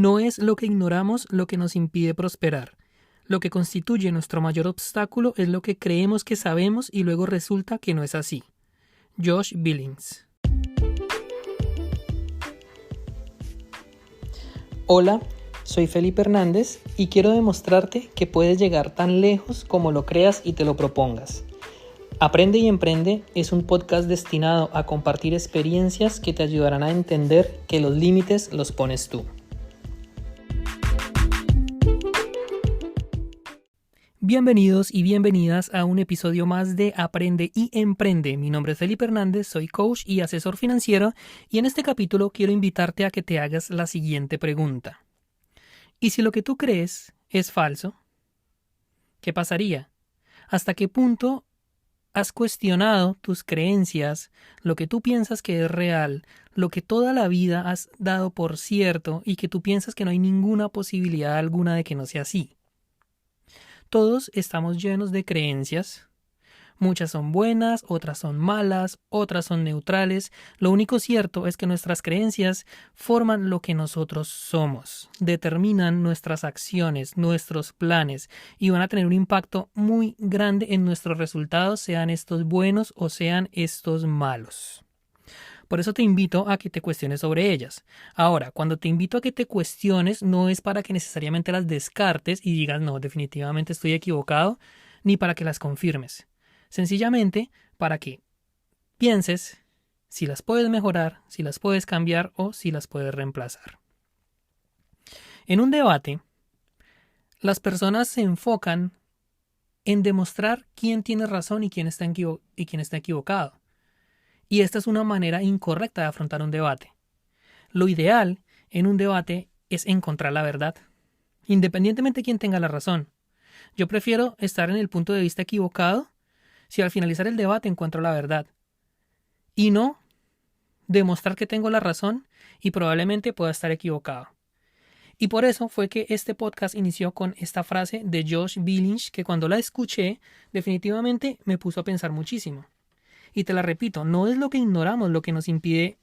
No es lo que ignoramos lo que nos impide prosperar. Lo que constituye nuestro mayor obstáculo es lo que creemos que sabemos y luego resulta que no es así. Josh Billings. Hola, soy Felipe Hernández y quiero demostrarte que puedes llegar tan lejos como lo creas y te lo propongas. Aprende y Emprende es un podcast destinado a compartir experiencias que te ayudarán a entender que los límites los pones tú. Bienvenidos y bienvenidas a un episodio más de Aprende y Emprende. Mi nombre es Felipe Hernández, soy coach y asesor financiero y en este capítulo quiero invitarte a que te hagas la siguiente pregunta. ¿Y si lo que tú crees es falso? ¿Qué pasaría? ¿Hasta qué punto has cuestionado tus creencias, lo que tú piensas que es real, lo que toda la vida has dado por cierto y que tú piensas que no hay ninguna posibilidad alguna de que no sea así? Todos estamos llenos de creencias. Muchas son buenas, otras son malas, otras son neutrales. Lo único cierto es que nuestras creencias forman lo que nosotros somos, determinan nuestras acciones, nuestros planes y van a tener un impacto muy grande en nuestros resultados, sean estos buenos o sean estos malos. Por eso te invito a que te cuestiones sobre ellas. Ahora, cuando te invito a que te cuestiones, no es para que necesariamente las descartes y digas, no, definitivamente estoy equivocado, ni para que las confirmes. Sencillamente para que pienses si las puedes mejorar, si las puedes cambiar o si las puedes reemplazar. En un debate, las personas se enfocan en demostrar quién tiene razón y quién está equivocado. Y esta es una manera incorrecta de afrontar un debate. Lo ideal en un debate es encontrar la verdad, independientemente de quién tenga la razón. Yo prefiero estar en el punto de vista equivocado si al finalizar el debate encuentro la verdad y no demostrar que tengo la razón y probablemente pueda estar equivocado. Y por eso fue que este podcast inició con esta frase de Josh Billings que cuando la escuché definitivamente me puso a pensar muchísimo. Y te la repito, no es lo que ignoramos lo que nos impide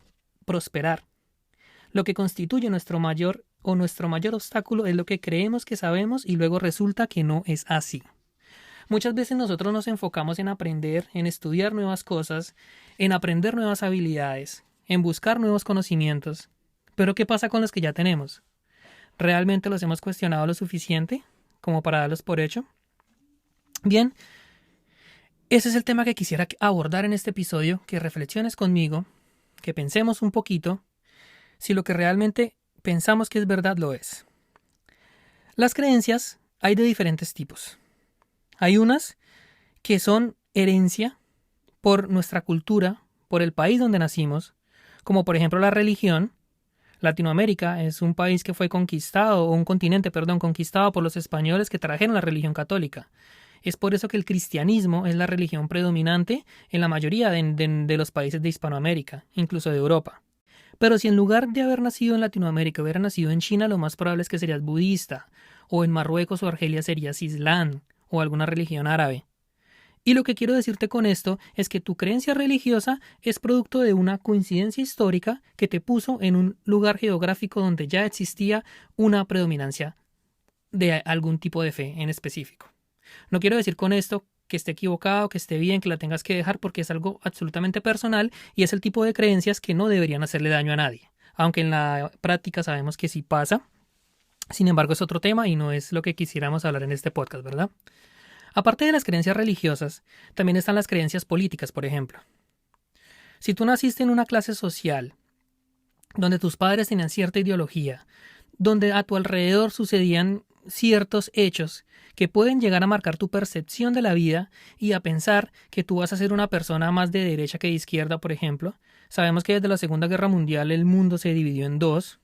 prosperar. Lo que constituye nuestro mayor obstáculo es lo que creemos que sabemos y luego resulta que no es así. Muchas veces nosotros nos enfocamos en aprender, en estudiar nuevas cosas, en aprender nuevas habilidades, en buscar nuevos conocimientos. Pero ¿qué pasa con los que ya tenemos? ¿Realmente los hemos cuestionado lo suficiente como para darlos por hecho? Bien, ese es el tema que quisiera abordar en este episodio, que reflexiones conmigo, que pensemos un poquito si lo que realmente pensamos que es verdad lo es. Las creencias hay de diferentes tipos. Hay unas que son herencia por nuestra cultura, por el país donde nacimos, como por ejemplo la religión. Latinoamérica es un país que fue conquistado, o un continente, conquistado por los españoles que trajeron la religión católica. Es por eso que el cristianismo es la religión predominante en la mayoría de los países de Hispanoamérica, incluso de Europa. Pero si en lugar de haber nacido en Latinoamérica hubiera nacido en China, lo más probable es que serías budista, o en Marruecos o Argelia serías islam, o alguna religión árabe. Y lo que quiero decirte con esto es que tu creencia religiosa es producto de una coincidencia histórica que te puso en un lugar geográfico donde ya existía una predominancia de algún tipo de fe en específico. No quiero decir con esto que esté equivocado, que esté bien, que la tengas que dejar porque es algo absolutamente personal y es el tipo de creencias que no deberían hacerle daño a nadie. Aunque en la práctica sabemos que sí pasa. Sin embargo, es otro tema y no es lo que quisiéramos hablar en este podcast, ¿verdad? Aparte de las creencias religiosas, también están las creencias políticas, por ejemplo. Si tú naciste en una clase social donde tus padres tenían cierta ideología, donde a tu alrededor sucedían ciertos hechos que pueden llegar a marcar tu percepción de la vida y a pensar que tú vas a ser una persona más de derecha que de izquierda, por ejemplo. Sabemos que desde la Segunda Guerra Mundial el mundo se dividió en dos.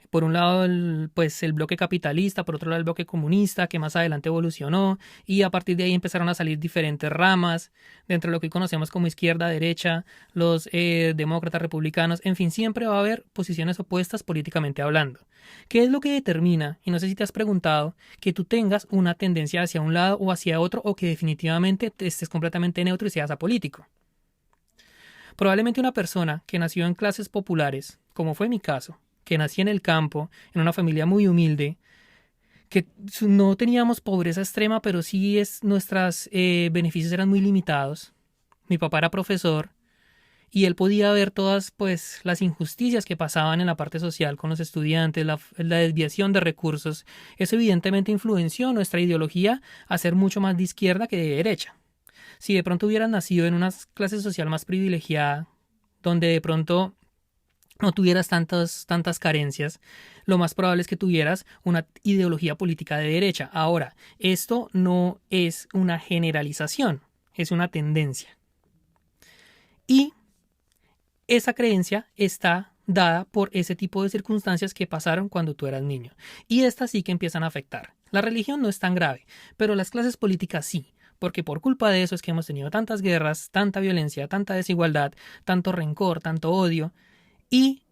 Por un lado, el bloque capitalista, por otro lado, el bloque comunista, que más adelante evolucionó, y a partir de ahí empezaron a salir diferentes ramas, dentro de lo que hoy conocemos como izquierda, derecha, los demócratas, republicanos, en fin, siempre va a haber posiciones opuestas políticamente hablando. ¿Qué es lo que determina, y no sé si te has preguntado, que tú tengas una tendencia hacia un lado o hacia otro, o que definitivamente estés completamente neutro y seas apolítico? Probablemente una persona que nació en clases populares, como fue mi caso, que nací en el campo, en una familia muy humilde, que no teníamos pobreza extrema, pero sí nuestros beneficios eran muy limitados. Mi papá era profesor y él podía ver todas pues las injusticias que pasaban en la parte social con los estudiantes, la desviación de recursos. Eso evidentemente influenció nuestra ideología a ser mucho más de izquierda que de derecha. Si de pronto hubieras nacido en una clase social más privilegiada, donde de pronto no tuvieras tantas carencias, lo más probable es que tuvieras una ideología política de derecha. Ahora, esto no es una generalización, es una tendencia. Y esa creencia está dada por ese tipo de circunstancias que pasaron cuando tú eras niño. Y estas sí que empiezan a afectar. La religión no es tan grave, pero las clases políticas sí, porque por culpa de eso es que hemos tenido tantas guerras, tanta violencia, tanta desigualdad, tanto rencor, tanto odio, y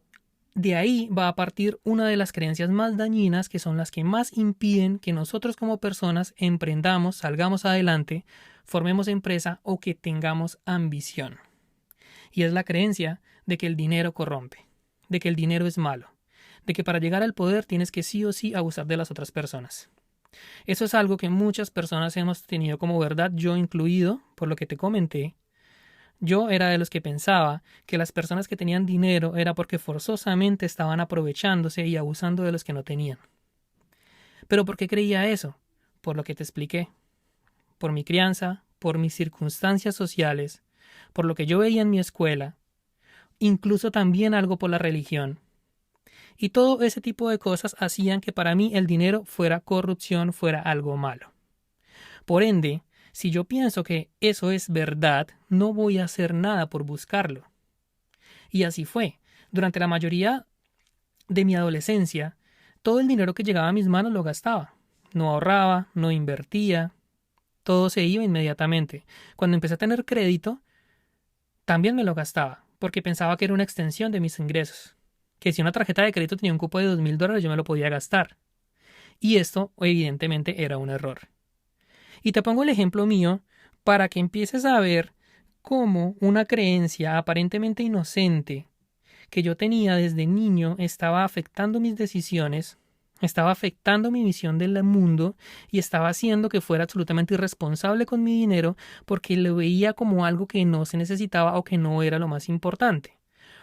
de ahí va a partir una de las creencias más dañinas, que son las que más impiden que nosotros como personas emprendamos, salgamos adelante, formemos empresa o que tengamos ambición. Y es la creencia de que el dinero corrompe, de que el dinero es malo, de que para llegar al poder tienes que sí o sí abusar de las otras personas. Eso es algo que muchas personas hemos tenido como verdad, yo incluido, por lo que te comenté. Yo era de los que pensaba que las personas que tenían dinero era porque forzosamente estaban aprovechándose y abusando de los que no tenían. ¿Pero por qué creía eso? Por lo que te expliqué. Por mi crianza, por mis circunstancias sociales, por lo que yo veía en mi escuela, incluso también algo por la religión. Y todo ese tipo de cosas hacían que para mí el dinero fuera corrupción, fuera algo malo. Por ende, si yo pienso que eso es verdad, no voy a hacer nada por buscarlo. Y así fue. Durante la mayoría de mi adolescencia, todo el dinero que llegaba a mis manos lo gastaba. No ahorraba, no invertía, todo se iba inmediatamente. Cuando empecé a tener crédito, también me lo gastaba, porque pensaba que era una extensión de mis ingresos. Que si una tarjeta de crédito tenía un cupo de $2,000, yo me lo podía gastar. Y esto, evidentemente, era un error. Y te pongo el ejemplo mío para que empieces a ver cómo una creencia aparentemente inocente que yo tenía desde niño estaba afectando mis decisiones, estaba afectando mi visión del mundo y estaba haciendo que fuera absolutamente irresponsable con mi dinero porque lo veía como algo que no se necesitaba o que no era lo más importante.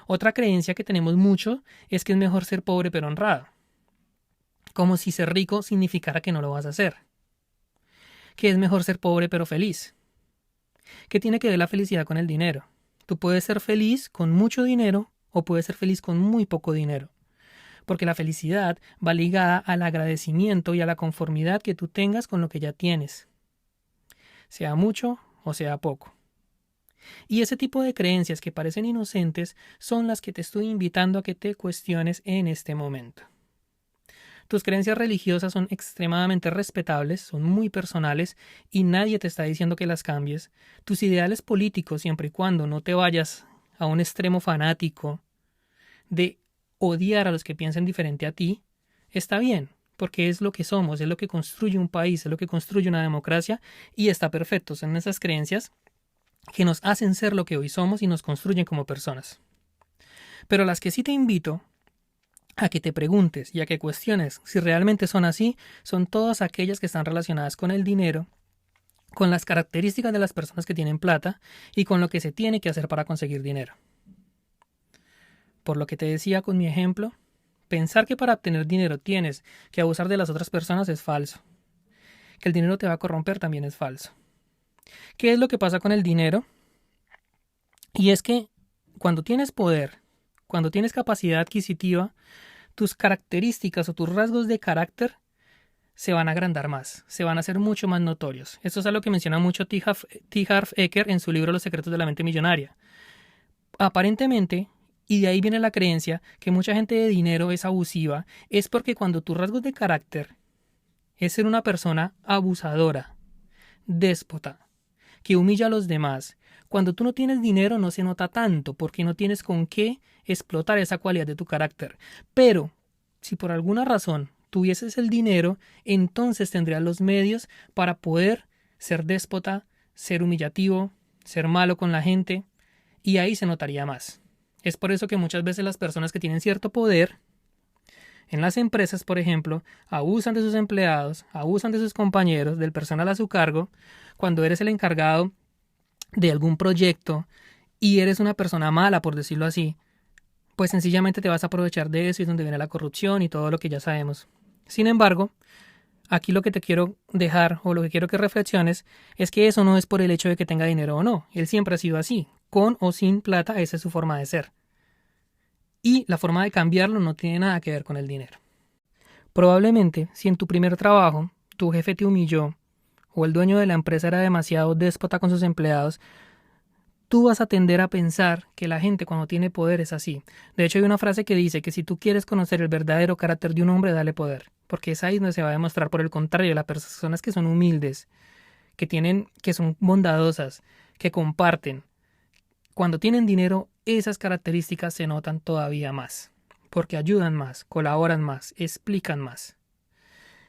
Otra creencia que tenemos mucho es que es mejor ser pobre pero honrado, como si ser rico significara que no lo vas a hacer. Que es mejor ser pobre pero feliz. ¿Qué tiene que ver la felicidad con el dinero? Tú puedes ser feliz con mucho dinero o puedes ser feliz con muy poco dinero. Porque la felicidad va ligada al agradecimiento y a la conformidad que tú tengas con lo que ya tienes, sea mucho o sea poco. Y ese tipo de creencias que parecen inocentes son las que te estoy invitando a que te cuestiones en este momento. Tus creencias religiosas son extremadamente respetables, son muy personales y nadie te está diciendo que las cambies. Tus ideales políticos, siempre y cuando no te vayas a un extremo fanático de odiar a los que piensen diferente a ti, está bien, porque es lo que somos, es lo que construye un país, es lo que construye una democracia y está perfecto. Son esas creencias que nos hacen ser lo que hoy somos y nos construyen como personas. Pero las que sí te invito a que te preguntes y a que cuestiones si realmente son así, son todas aquellas que están relacionadas con el dinero, con las características de las personas que tienen plata y con lo que se tiene que hacer para conseguir dinero. Por lo que te decía con mi ejemplo, pensar que para obtener dinero tienes que abusar de las otras personas es falso. Que el dinero te va a corromper también es falso. ¿Qué es lo que pasa con el dinero? Y es que cuando tienes poder, cuando tienes capacidad adquisitiva, tus características o tus rasgos de carácter se van a agrandar más, se van a hacer mucho más notorios. Esto es algo que menciona mucho T. Harv Eker en su libro Los secretos de la mente millonaria. Aparentemente, y de ahí viene la creencia que mucha gente de dinero es abusiva, es porque cuando tus rasgos de carácter es ser una persona abusadora, déspota, que humilla a los demás, cuando tú no tienes dinero no se nota tanto porque no tienes con qué explotar esa cualidad de tu carácter. Pero, si por alguna razón tuvieses el dinero, entonces tendrías los medios para poder ser déspota, ser humillativo, ser malo con la gente, y ahí se notaría más. Es por eso que muchas veces las personas que tienen cierto poder En las empresas, por ejemplo, abusan de sus empleados, abusan de sus compañeros, del personal a su cargo, cuando eres el encargado de algún proyecto y eres una persona mala, por decirlo así, pues sencillamente te vas a aprovechar de eso y es donde viene la corrupción y todo lo que ya sabemos. Sin embargo, aquí lo que te quiero dejar o lo que quiero que reflexiones es que eso no es por el hecho de que tenga dinero o no. Él siempre ha sido así. Con o sin plata, esa es su forma de ser. Y la forma de cambiarlo no tiene nada que ver con el dinero. Probablemente, si en tu primer trabajo tu jefe te humilló o el dueño de la empresa era demasiado déspota con sus empleados, tú vas a tender a pensar que la gente cuando tiene poder es así. De hecho, hay una frase que dice que si tú quieres conocer el verdadero carácter de un hombre, dale poder. Porque es ahí donde se va a demostrar. Por el contrario, las personas que son humildes, que son bondadosas, que comparten, cuando tienen dinero, esas características se notan todavía más. Porque ayudan más, colaboran más, explican más.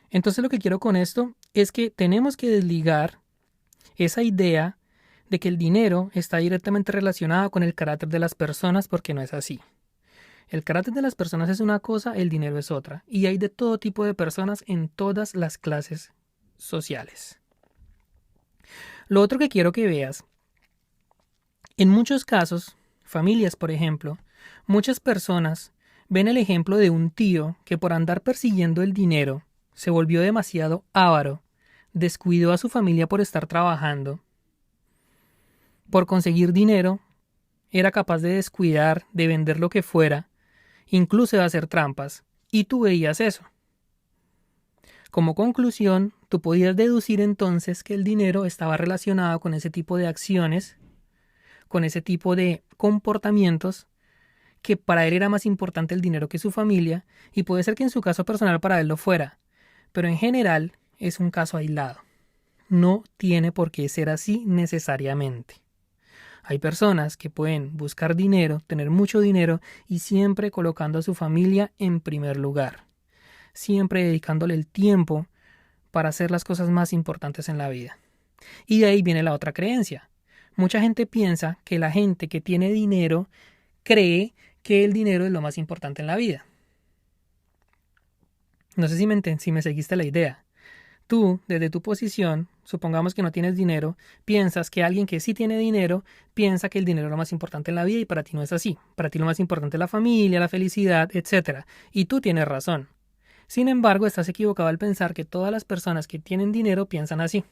Entonces lo que quiero con esto es que tenemos que desligar esa idea de que el dinero está directamente relacionado con el carácter de las personas, porque no es así. El carácter de las personas es una cosa, el dinero es otra, y hay de todo tipo de personas en todas las clases sociales. Lo otro que quiero que veas, en muchos casos, familias por ejemplo, muchas personas ven el ejemplo de un tío que por andar persiguiendo el dinero se volvió demasiado avaro, descuidó a su familia por estar trabajando, por conseguir dinero, era capaz de descuidar, de vender lo que fuera, incluso de hacer trampas, y tú veías eso. Como conclusión, tú podías deducir entonces que el dinero estaba relacionado con ese tipo de acciones, con ese tipo de comportamientos, que para él era más importante el dinero que su familia, y puede ser que en su caso personal para él lo fuera, pero en general es un caso aislado. No tiene por qué ser así necesariamente. Hay personas que pueden buscar dinero, tener mucho dinero y siempre colocando a su familia en primer lugar, siempre dedicándole el tiempo para hacer las cosas más importantes en la vida. Y de ahí viene la otra creencia. Mucha gente piensa que la gente que tiene dinero cree que el dinero es lo más importante en la vida. No sé si me seguiste la idea. Tú, desde tu posición, supongamos que no tienes dinero, piensas que alguien que sí tiene dinero piensa que el dinero es lo más importante en la vida y para ti no es así. Para ti lo más importante es la familia, la felicidad, etc. Y tú tienes razón. Sin embargo, estás equivocado al pensar que todas las personas que tienen dinero piensan así.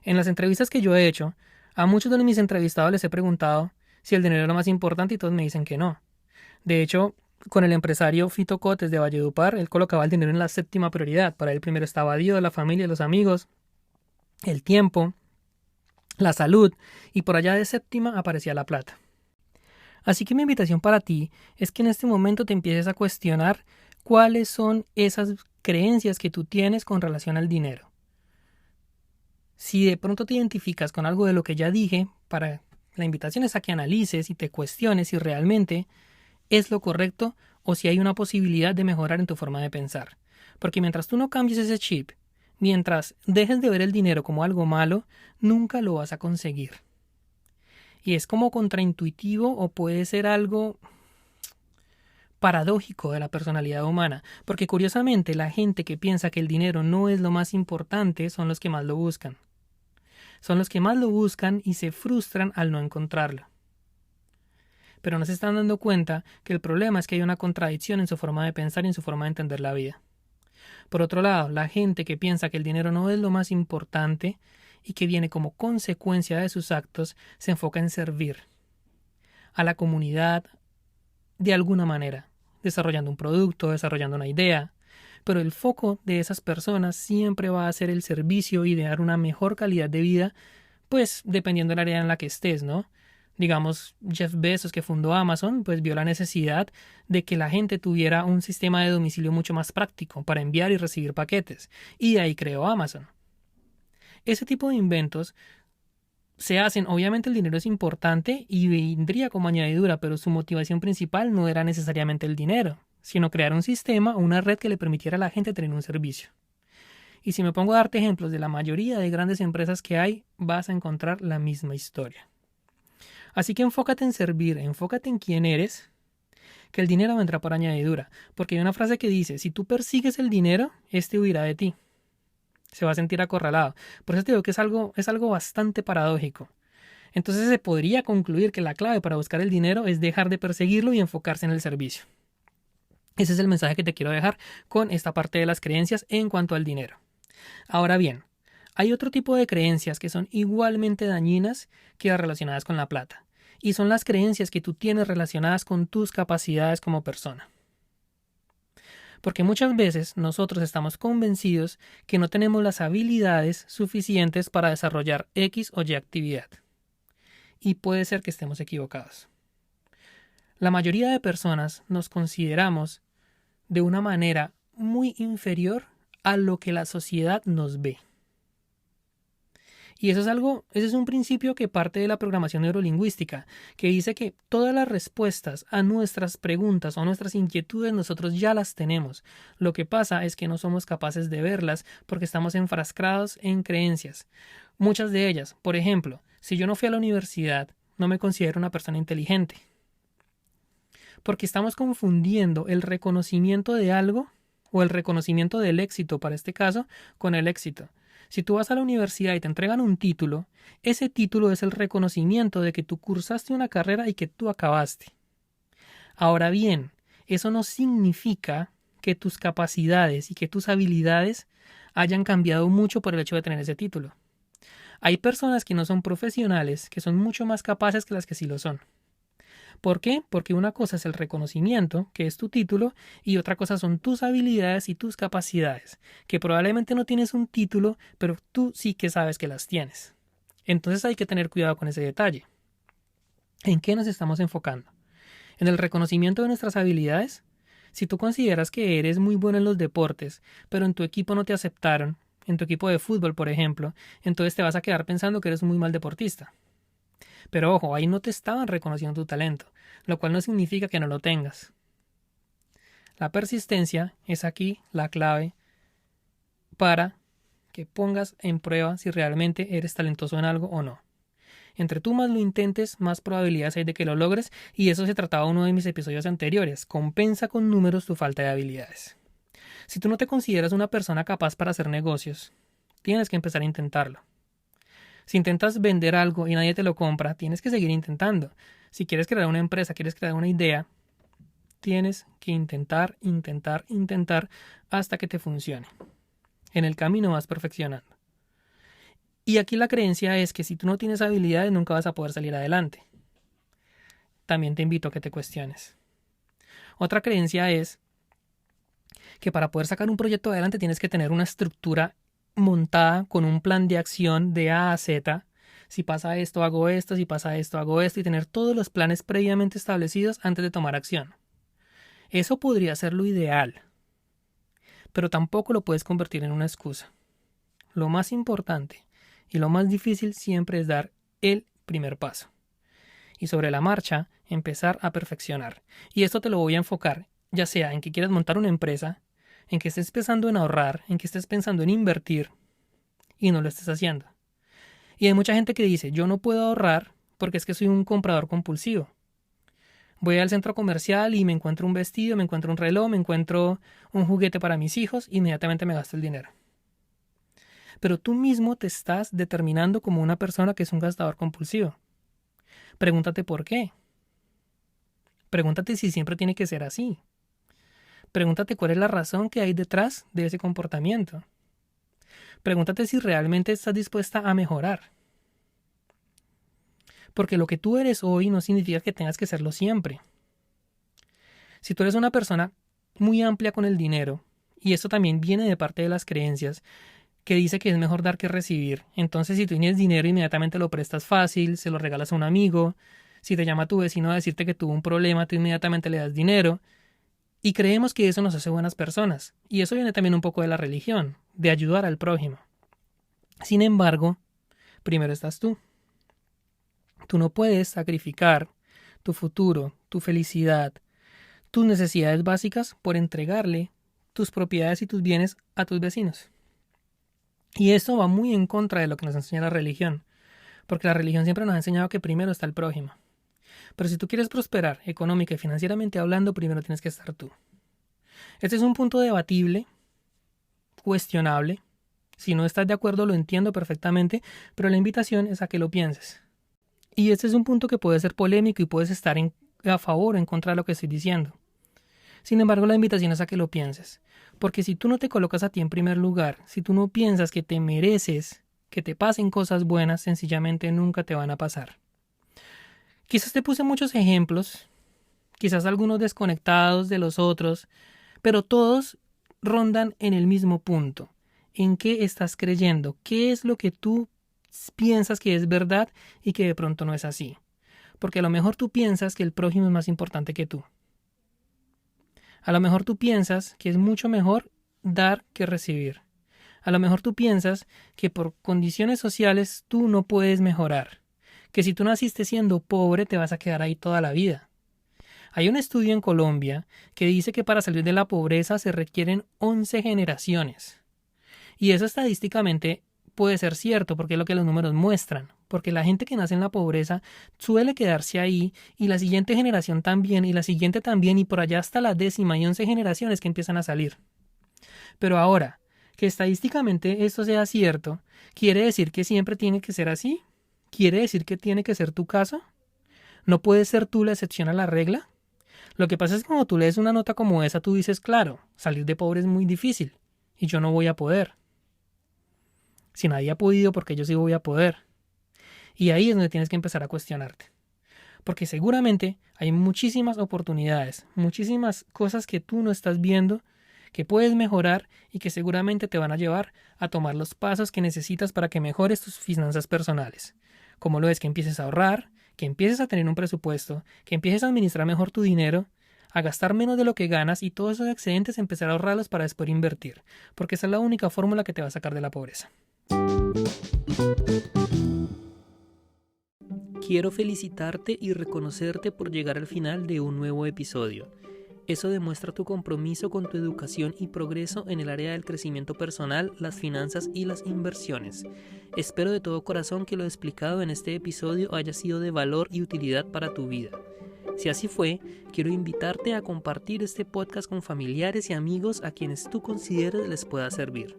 En las entrevistas que yo he hecho, a muchos de mis entrevistados les he preguntado si el dinero es lo más importante y todos me dicen que no. De hecho, con el empresario Fito Cotes de Valledupar, él colocaba el dinero en la séptima prioridad. Para él primero estaba Dios, la familia, los amigos, el tiempo, la salud, y por allá de séptima aparecía la plata. Así que mi invitación para ti es que en este momento te empieces a cuestionar cuáles son esas creencias que tú tienes con relación al dinero. Si de pronto te identificas con algo de lo que ya dije, la invitación es a que analices y te cuestiones si realmente es lo correcto o si hay una posibilidad de mejorar en tu forma de pensar. Porque mientras tú no cambies ese chip, mientras dejes de ver el dinero como algo malo, nunca lo vas a conseguir. Y es como contraintuitivo o puede ser algo paradójico de la personalidad humana, porque curiosamente la gente que piensa que el dinero no es lo más importante son los que más lo buscan. Son los que más lo buscan y se frustran al no encontrarlo. Pero no se están dando cuenta que el problema es que hay una contradicción en su forma de pensar y en su forma de entender la vida. Por otro lado, la gente que piensa que el dinero no es lo más importante y que viene como consecuencia de sus actos, se enfoca en servir a la comunidad de alguna manera, desarrollando un producto, desarrollando una idea, pero el foco de esas personas siempre va a ser el servicio y de dar una mejor calidad de vida, pues dependiendo del área en la que estés, ¿no? Digamos, Jeff Bezos, que fundó Amazon, pues vio la necesidad de que la gente tuviera un sistema de domicilio mucho más práctico para enviar y recibir paquetes, y de ahí creó Amazon. Ese tipo de inventos se hacen, obviamente el dinero es importante y vendría como añadidura, pero su motivación principal no era necesariamente el dinero, sino crear un sistema o una red que le permitiera a la gente tener un servicio. Y si me pongo a darte ejemplos de la mayoría de grandes empresas que hay, vas a encontrar la misma historia. Así que enfócate en servir, enfócate en quién eres, que el dinero vendrá por añadidura, porque hay una frase que dice, si tú persigues el dinero, este huirá de ti. Se va a sentir acorralado. Por eso te digo que es algo bastante paradójico. Entonces se podría concluir que la clave para buscar el dinero es dejar de perseguirlo y enfocarse en el servicio. Ese es el mensaje que te quiero dejar con esta parte de las creencias en cuanto al dinero. Ahora bien, hay otro tipo de creencias que son igualmente dañinas que las relacionadas con la plata, y son las creencias que tú tienes relacionadas con tus capacidades como persona. Porque muchas veces nosotros estamos convencidos que no tenemos las habilidades suficientes para desarrollar X o Y actividad. Y puede ser que estemos equivocados. La mayoría de personas nos consideramos de una manera muy inferior a lo que la sociedad nos ve. Y ese es un principio que parte de la programación neurolingüística, que dice que todas las respuestas a nuestras preguntas o a nuestras inquietudes nosotros ya las tenemos. Lo que pasa es que no somos capaces de verlas porque estamos enfrascados en creencias. Muchas de ellas, por ejemplo, si yo no fui a la universidad, no me considero una persona inteligente. Porque estamos confundiendo el reconocimiento de algo o el reconocimiento del éxito para este caso con el éxito. Si tú vas a la universidad y te entregan un título, ese título es el reconocimiento de que tú cursaste una carrera y que tú acabaste. Ahora bien, eso no significa que tus capacidades y que tus habilidades hayan cambiado mucho por el hecho de tener ese título. Hay personas que no son profesionales, que son mucho más capaces que las que sí lo son. ¿Por qué? Porque una cosa es el reconocimiento, que es tu título, y otra cosa son tus habilidades y tus capacidades, que probablemente no tienes un título, pero tú sí que sabes que las tienes. Entonces hay que tener cuidado con ese detalle. ¿En qué nos estamos enfocando? ¿En el reconocimiento de nuestras habilidades? Si tú consideras que eres muy bueno en los deportes, pero en tu equipo no te aceptaron, en tu equipo de fútbol, por ejemplo, entonces te vas a quedar pensando que eres un muy mal deportista. Pero ojo, ahí no te estaban reconociendo tu talento, lo cual no significa que no lo tengas. La persistencia es aquí la clave para que pongas en prueba si realmente eres talentoso en algo o no. Entre tú más lo intentes, más probabilidades hay de que lo logres, y eso se trataba uno de mis episodios anteriores. Compensa con números tu falta de habilidades. Si tú no te consideras una persona capaz para hacer negocios, tienes que empezar a intentarlo. Si intentas vender algo y nadie te lo compra, tienes que seguir intentando. Si quieres crear una empresa, quieres crear una idea, tienes que intentar hasta que te funcione. En el camino vas perfeccionando. Y aquí la creencia es que si tú no tienes habilidades nunca vas a poder salir adelante. También te invito a que te cuestiones. Otra creencia es que para poder sacar un proyecto adelante tienes que tener una estructura montada con un plan de acción de A a Z. Si pasa esto, hago esto, si pasa esto, hago esto, y tener todos los planes previamente establecidos antes de tomar acción. Eso podría ser lo ideal, pero tampoco lo puedes convertir en una excusa. Lo más importante y lo más difícil siempre es dar el primer paso. Y sobre la marcha, empezar a perfeccionar. Y esto te lo voy a enfocar, ya sea en que quieras montar una empresa, en que estés pensando en ahorrar, en que estés pensando en invertir y no lo estés haciendo. Y hay mucha gente que dice, yo no puedo ahorrar porque es que soy un comprador compulsivo. Voy al centro comercial y me encuentro un vestido, me encuentro un reloj, me encuentro un juguete para mis hijos, inmediatamente me gasto el dinero. Pero tú mismo te estás determinando como una persona que es un gastador compulsivo. Pregúntate por qué. Pregúntate si siempre tiene que ser así. Pregúntate cuál es la razón que hay detrás de ese comportamiento. Pregúntate si realmente estás dispuesta a mejorar. Porque lo que tú eres hoy no significa que tengas que serlo siempre. Si tú eres una persona muy amplia con el dinero, y esto también viene de parte de las creencias, que dice que es mejor dar que recibir. Entonces, si tú tienes dinero, inmediatamente lo prestas fácil, se lo regalas a un amigo. Si te llama tu vecino a decirte que tuvo un problema, tú inmediatamente le das dinero. Y creemos que eso nos hace buenas personas. Y eso viene también un poco de la religión, de ayudar al prójimo. Sin embargo, primero estás tú. Tú no puedes sacrificar tu futuro, tu felicidad, tus necesidades básicas por entregarle tus propiedades y tus bienes a tus vecinos. Y esto va muy en contra de lo que nos enseña la religión, porque la religión siempre nos ha enseñado que primero está el prójimo. Pero si tú quieres prosperar económica y financieramente hablando, primero tienes que estar tú. Este es un punto debatible, cuestionable. Si no estás de acuerdo, lo entiendo perfectamente, pero la invitación es a que lo pienses. Y este es un punto que puede ser polémico y puedes estar a favor o en contra de lo que estoy diciendo. Sin embargo, la invitación es a que lo pienses. Porque si tú no te colocas a ti en primer lugar, si tú no piensas que te mereces que te pasen cosas buenas, sencillamente nunca te van a pasar. Quizás te puse muchos ejemplos, quizás algunos desconectados de los otros, pero todos rondan en el mismo punto. ¿En qué estás creyendo? ¿Qué es lo que tú piensas que es verdad y que de pronto no es así? Porque a lo mejor tú piensas que el prójimo es más importante que tú. A lo mejor tú piensas que es mucho mejor dar que recibir. A lo mejor tú piensas que por condiciones sociales tú no puedes mejorar. Que si tú naciste siendo pobre te vas a quedar ahí toda la vida. Hay un estudio en Colombia que dice que para salir de la pobreza se requieren 11 generaciones. Y eso estadísticamente puede ser cierto porque es lo que los números muestran. Porque la gente que nace en la pobreza suele quedarse ahí y la siguiente generación también y la siguiente también y por allá hasta la 10ª y 11 generaciones que empiezan a salir. Pero ahora, que estadísticamente esto sea cierto, ¿quiere decir que siempre tiene que ser así? ¿Quiere decir que tiene que ser tu caso? ¿No puedes ser tú la excepción a la regla? Lo que pasa es que cuando tú lees una nota como esa, tú dices, claro, salir de pobre es muy difícil y yo no voy a poder. Si nadie ha podido, porque yo sí voy a poder. Y ahí es donde tienes que empezar a cuestionarte. Porque seguramente hay muchísimas oportunidades, muchísimas cosas que tú no estás viendo, que puedes mejorar y que seguramente te van a llevar a tomar los pasos que necesitas para que mejores tus finanzas personales. Como lo es que empieces a ahorrar, que empieces a tener un presupuesto, que empieces a administrar mejor tu dinero, a gastar menos de lo que ganas y todos esos excedentes empezar a ahorrarlos para después invertir. Porque esa es la única fórmula que te va a sacar de la pobreza. Quiero felicitarte y reconocerte por llegar al final de un nuevo episodio. Eso demuestra tu compromiso con tu educación y progreso en el área del crecimiento personal, las finanzas y las inversiones. Espero de todo corazón que lo explicado en este episodio haya sido de valor y utilidad para tu vida. Si así fue, quiero invitarte a compartir este podcast con familiares y amigos a quienes tú consideres les pueda servir.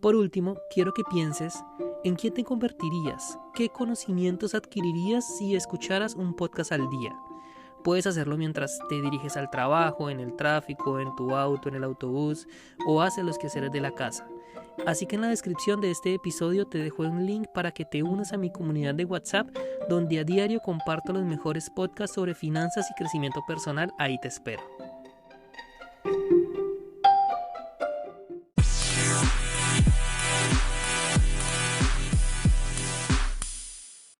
Por último, quiero que pienses en qué te convertirías, qué conocimientos adquirirías si escucharas un podcast al día. Puedes hacerlo mientras te diriges al trabajo, en el tráfico, en tu auto, en el autobús o haces los quehaceres de la casa. Así que en la descripción de este episodio te dejo un link para que te unas a mi comunidad de WhatsApp donde a diario comparto los mejores podcasts sobre finanzas y crecimiento personal. Ahí te espero.